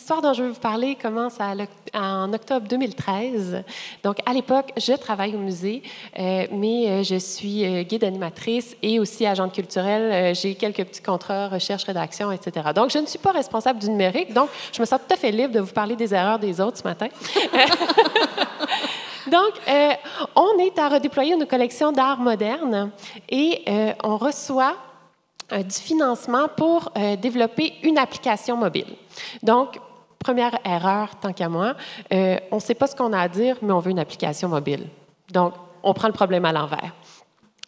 l'histoire dont je veux vous parler commence en octobre 2013. Donc, à l'époque, je travaille au musée, mais je suis guide animatrice et aussi agente culturelle. J'ai quelques petits contrats, recherche, rédaction, etc. Donc, je ne suis pas responsable du numérique, donc je me sens tout à fait libre de vous parler des erreurs des autres ce matin. Donc, on est à redéployer nos collections d'art moderne et on reçoit du financement pour développer une application mobile. Donc, première erreur, tant qu'à moi, on ne sait pas ce qu'on a à dire, mais on veut une application mobile. Donc, on prend le problème à l'envers.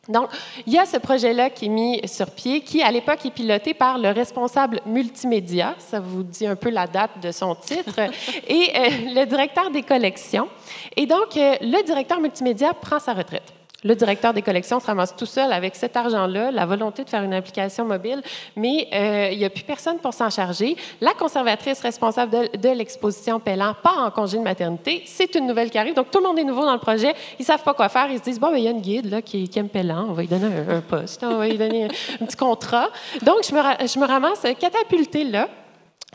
Donc, il y a ce projet-là qui est mis sur pied, qui, à l'époque, est piloté par le responsable multimédia, ça vous dit un peu la date de son titre, et le directeur des collections. Et donc, le directeur multimédia prend sa retraite. Le directeur des collections se ramasse tout seul avec cet argent-là, la volonté de faire une application mobile, mais il n'y a plus personne pour s'en charger. La conservatrice responsable de l'exposition Pellan part en congé de maternité. C'est une nouvelle qui arrive, donc tout le monde est nouveau dans le projet. Ils ne savent pas quoi faire. Ils se disent, bon, il y a une guide là, qui aime Pellan, on va lui donner un poste, on va lui donner un petit contrat. Donc, je me ramasse catapultée là.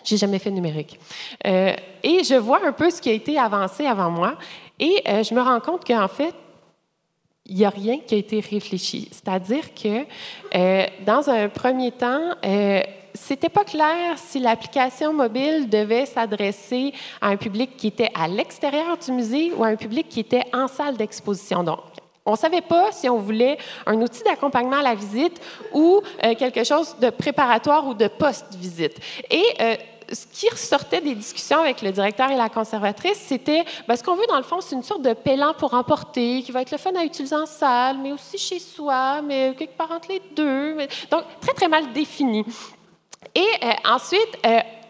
J'ai jamais fait de numérique. Et je vois un peu ce qui a été avancé avant moi, et je me rends compte qu'en fait, il n'y a rien qui a été réfléchi. C'est-à-dire que, dans un premier temps, c'était pas clair si l'application mobile devait s'adresser à un public qui était à l'extérieur du musée ou à un public qui était en salle d'exposition. Donc, on ne savait pas si on voulait un outil d'accompagnement à la visite ou quelque chose de préparatoire ou de post-visite. Et ce qui ressortait des discussions avec le directeur et la conservatrice, c'était ce qu'on veut, dans le fond, c'est une sorte de Pellan pour emporter, qui va être le fun à utiliser en salle, mais aussi chez soi, mais quelque part entre les deux. Donc, très, très mal défini. Et ensuite,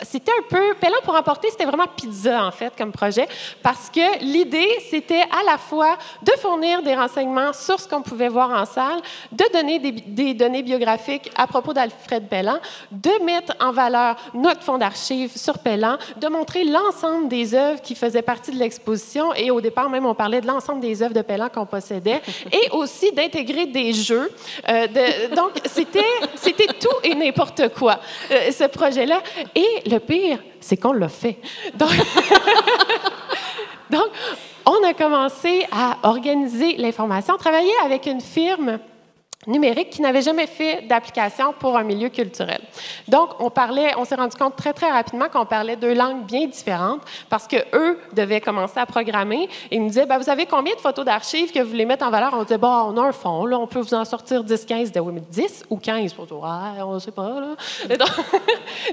c'était un peu... Pellan pour emporter, c'était vraiment pizza, en fait, comme projet, parce que l'idée, c'était à la fois de fournir des renseignements sur ce qu'on pouvait voir en salle, de donner des données biographiques à propos d'Alfred Pellan, de mettre en valeur notre fonds d'archives sur Pellan, de montrer l'ensemble des œuvres qui faisaient partie de l'exposition, et au départ, même, on parlait de l'ensemble des œuvres de Pellan qu'on possédait, et aussi d'intégrer des jeux. Donc, c'était tout et n'importe quoi, ce projet-là. Et le pire, c'est qu'on l'a fait. Donc, on a commencé à organiser l'information, travailler avec une firme numérique qui n'avait jamais fait d'application pour un milieu culturel. Donc, on s'est rendu compte très, très rapidement qu'on parlait deux langues bien différentes parce qu'eux devaient commencer à programmer et ils me disaient, vous avez combien de photos d'archives que vous voulez mettre en valeur? On disait, on a un fond, là, on peut vous en sortir 10, 15. Oui, mais 10 ou 15 photos? On ne sait pas, là.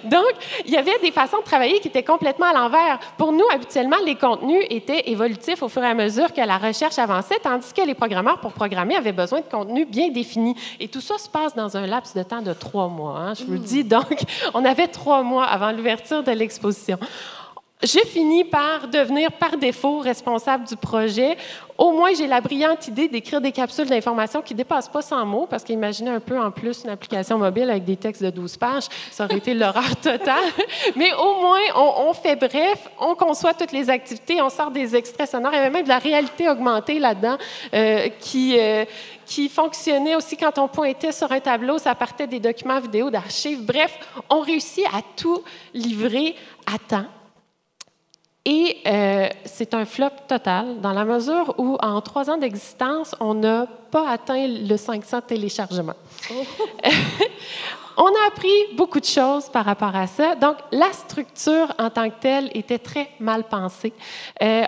Donc, il y avait des façons de travailler qui étaient complètement à l'envers. Pour nous, habituellement, les contenus étaient évolutifs au fur et à mesure que la recherche avançait, tandis que les programmeurs, pour programmer, avaient besoin de contenus bien définis. Et tout ça se passe dans un laps de temps de 3 mois. Hein, je vous le dis. Donc, on avait 3 mois avant l'ouverture de l'exposition. J'ai fini par devenir, par défaut, responsable du projet. Au moins, j'ai la brillante idée d'écrire des capsules d'information qui ne dépassent pas 100 mots, parce qu'imaginez un peu en plus une application mobile avec des textes de 12 pages, ça aurait été l'horreur totale. Mais au moins, on fait bref, on conçoit toutes les activités, on sort des extraits sonores. Il y avait même de la réalité augmentée là-dedans qui fonctionnait aussi quand on pointait sur un tableau, ça partait des documents vidéo d'archives. Bref, on réussit à tout livrer à temps. Et c'est un flop total, dans la mesure où, en 3 ans d'existence, on n'a pas atteint le 500 téléchargements. On a appris beaucoup de choses par rapport à ça. Donc, la structure en tant que telle était très mal pensée.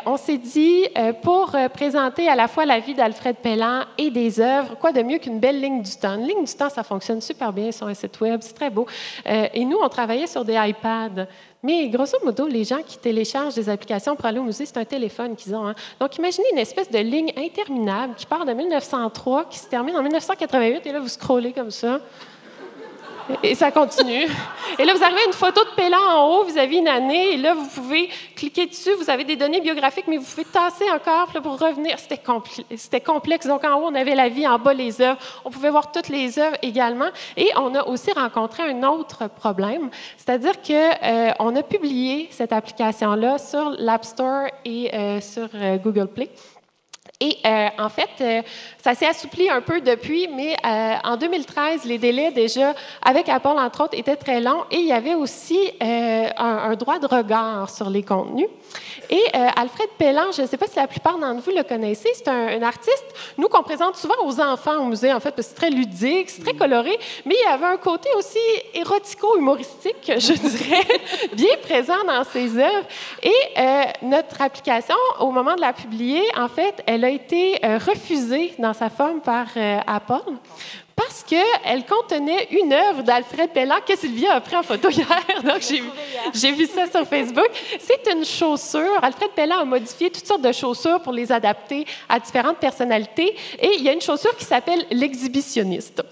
On s'est dit, pour présenter à la fois la vie d'Alfred Pellan et des œuvres, quoi de mieux qu'une belle ligne du temps? Une ligne du temps, ça fonctionne super bien sur un site web, c'est très beau. Et nous, on travaillait sur des iPads. Mais grosso modo, les gens qui téléchargent des applications pour aller au musée, c'est un téléphone qu'ils ont. Hein? Donc, imaginez une espèce de ligne interminable qui part de 1903, qui se termine en 1988, et là, vous scrollez comme ça. Et ça continue. Et là, vous arrivez à une photo de Pellan en haut, vous avez une année, et là, vous pouvez cliquer dessus, vous avez des données biographiques, mais vous pouvez tasser encore puis là, pour revenir. C'était complexe. Donc, en haut, on avait la vie, en bas, les œuvres. On pouvait voir toutes les œuvres également. Et on a aussi rencontré un autre problème, c'est-à-dire qu'on a publié cette application-là sur l'App Store et sur Google Play. Et en fait, ça s'est assoupli un peu depuis, mais en 2013, les délais déjà, avec Apple, entre autres, étaient très longs et il y avait aussi un droit de regard sur les contenus. Et Alfred Pellan, je ne sais pas si la plupart d'entre vous le connaissez, c'est un artiste, nous, qu'on présente souvent aux enfants au musée, en fait, parce que c'est très ludique, c'est très coloré, mais il y avait un côté aussi érotico-humoristique, je dirais, bien présent dans ses œuvres. Et notre application, au moment de la publier, en fait, elle a été refusée dans sa forme par Apple parce qu'elle contenait une œuvre d'Alfred Pellan que Sylvia a pris en photo hier. Donc, j'ai vu ça sur Facebook. C'est une chaussure. Alfred Pellan a modifié toutes sortes de chaussures pour les adapter à différentes personnalités. Et il y a une chaussure qui s'appelle l'exhibitionniste.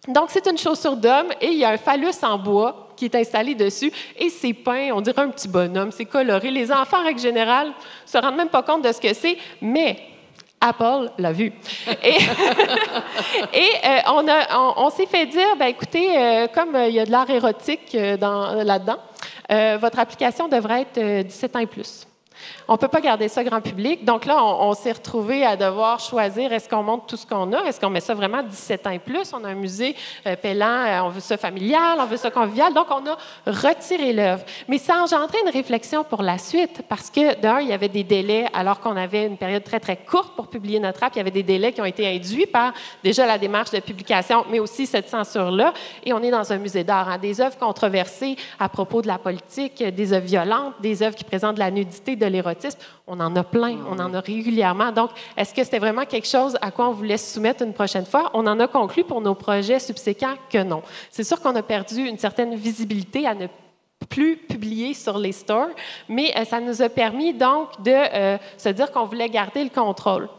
Donc, c'est une chaussure d'homme et il y a un phallus en bois qui est installé dessus et c'est peint, on dirait un petit bonhomme, c'est coloré. Les enfants, en règle générale, ne se rendent même pas compte de ce que c'est, mais Apple l'a vu. Et, on s'est fait dire, bien, écoutez, comme il y a de l'art érotique là-dedans, votre application devrait être 17 ans et plus. On ne peut pas garder ça grand public. Donc là, on s'est retrouvés à devoir choisir, est-ce qu'on montre tout ce qu'on a? Est-ce qu'on met ça vraiment 17 ans et plus? On a un musée Pellan, on veut ça familial, on veut ça convivial. Donc, on a retiré l'œuvre. Mais ça a engendré une réflexion pour la suite parce que, d'un, il y avait des délais, alors qu'on avait une période très, très courte pour publier notre app. Il y avait des délais qui ont été induits par déjà la démarche de publication, mais aussi cette censure-là. Et on est dans un musée d'art, hein, des œuvres controversées à propos de la politique, des œuvres violentes, des œuvres qui présentent de la nudité, de l'érotisme. On en a plein, on en a régulièrement. Donc, est-ce que c'était vraiment quelque chose à quoi on voulait se soumettre une prochaine fois? On en a conclu pour nos projets subséquents que non. C'est sûr qu'on a perdu une certaine visibilité à ne plus publier sur les stores, mais ça nous a permis donc de se dire qu'on voulait garder le contrôle.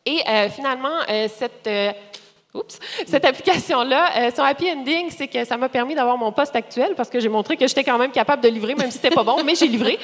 Et finalement, cette application-là, son happy ending, c'est que ça m'a permis d'avoir mon poste actuel parce que j'ai montré que j'étais quand même capable de livrer, même si c'était pas bon, mais j'ai livré.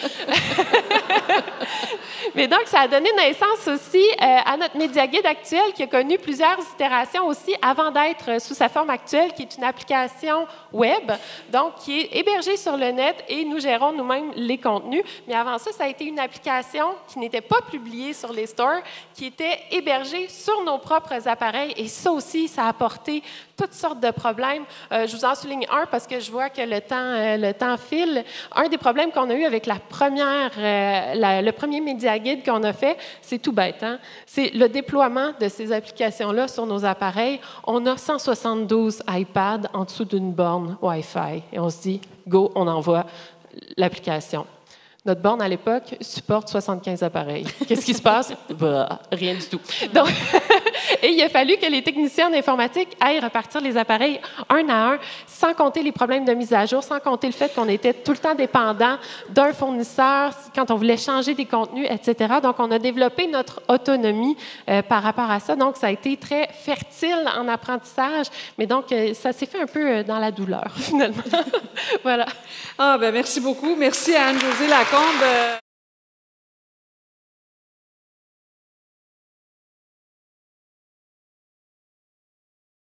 Mais donc, ça a donné naissance aussi à notre Média Guide actuel qui a connu plusieurs itérations aussi avant d'être sous sa forme actuelle, qui est une application web, donc qui est hébergée sur le net et nous gérons nous-mêmes les contenus. Mais avant ça, ça a été une application qui n'était pas publiée sur les stores, qui était hébergée sur nos propres appareils et ça aussi, ça a apporté toutes sortes de problèmes. Je vous en souligne un parce que je vois que le temps file. Un des problèmes qu'on a eu avec le premier Média Guide qu'on a fait, c'est tout bête, hein? C'est le déploiement de ces applications-là sur nos appareils. On a 172 iPads en dessous d'une borne Wi-Fi et on se dit, go, on envoie l'application. Notre borne, à l'époque, supporte 75 appareils. Qu'est-ce qui se passe? Bah, rien du tout. Donc, et il a fallu que les techniciens d'informatique aillent repartir les appareils un à un, sans compter les problèmes de mise à jour, sans compter le fait qu'on était tout le temps dépendant d'un fournisseur quand on voulait changer des contenus, etc. Donc, on a développé notre autonomie par rapport à ça. Donc, ça a été très fertile en apprentissage, mais donc, ça s'est fait un peu dans la douleur, finalement. Voilà. Ah, ben merci beaucoup. Merci à Anne-Josée Lacombe.